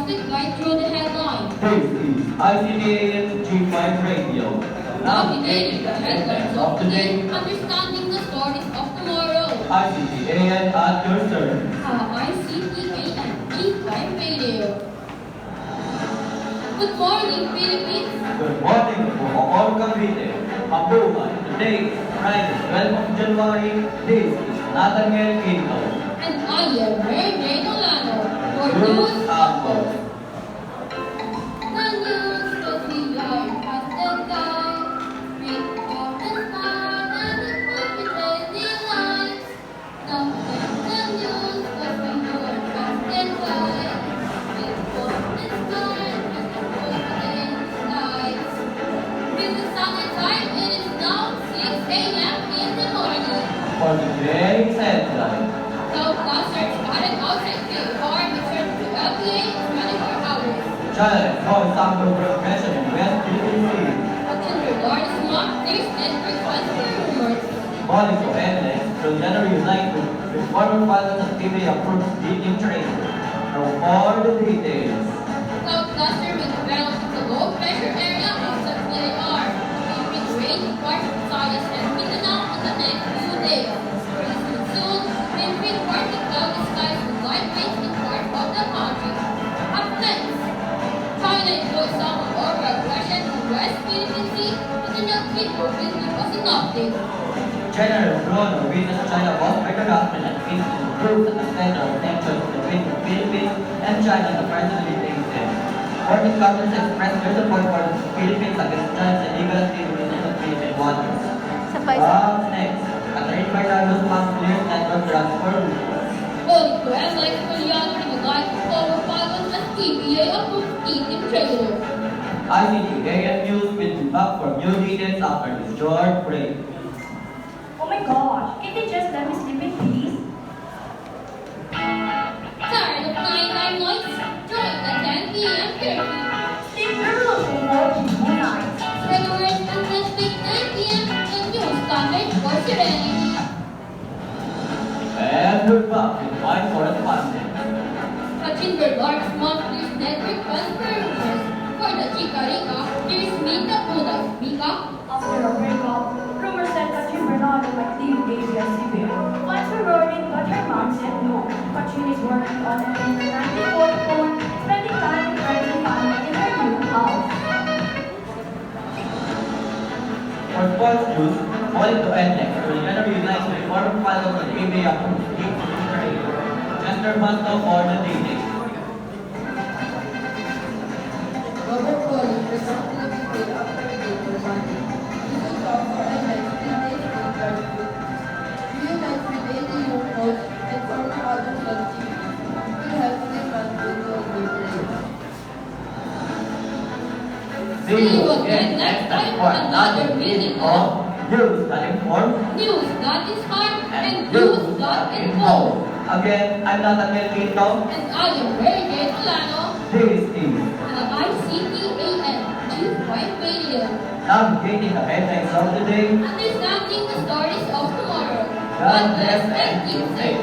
Traffic Light through the headlines. This is ICTAN G5 Radio. Navigating the headlines of today, understanding the stories of tomorrow. ICTAN at your service. ICTAN G5 Radio. Good morning, Philippines. Good morning po all Cavite. Mabuhay. Today is Friday, 12 of January. This is Nathaniel Quinto. And I am Ray Nolano for News News Upload. The news that we are past the sky. Read of the sun and the pretty lights. Now the news that we are past the sky. Read of the sun and the pretty lights. With the summertime, it is now 6 a.m. in the morning. For today's headline. Southcasters spotted outside KFR returned to LPA in 24 hours. Challenge for sample progression in West Philippine Sea. A kindergarten is not there's network transfer rumors. Monica Endless will generally unite with former pilots of TV approved beating training. Now for the details. Southcaster will develop the low pressure area outside PAR. It will rain in parts of Visayas and Mindanao in the next few days. Pretty soon, will bring partly cloudy skies with light rains in parts of the country. Up next, China employs some orbital aggression in West Philippine Sea. Lieutenant Quito will give us an update. General Bruno wishes China was harassment and aims to improve the center of tensions between the Philippines and China in the presently takes them. Foreign countries expressed their support for the Philippines against China's illegal activities in the Philippine waters. Next, Catherine Bernardo's mass clear network transfer rumors. Only 12 likes Poliano would like to former pilots as TPA approved team trailer. ICTAN News will be back for new details after this short break. Oh my gosh, can they just let me sleep in peace? Tired of nighttime noise? Join the 10 p.m. curfew. Sleep revolution for peaceful nights. Regular business week 9 p.m. and new standard for Serenity. And we're back with my correspondent. Kachin Bernard's monthly network transfer rumors. For the Chica Rica, there is Mika Uday. Mika? After a breakup, rumors said Katrin Bernardo might leave ABS-CBN. Fans were worried, but her mom said no. Katrin is working on an international phone, spending time with friends and family in her new house. For sports news, according to NX, will generally unite with former pilots and PBA approved team training. Chester Basto for the details. Robert Collins presented a detail after a day for Sunday. This is all for highlights in this interview. Reunites with 80-year coach and former adult on TV. Will help the fans with the overplay. See you again next time for another meeting of News that Inform News that inspire and news that inform. Again, I'm Nathaniel Quinto. And I am Ray Nolano. This is ICTAN G5 Radio. Navigating the headlines of the day. Understanding the stories of tomorrow. God bless and keep safe.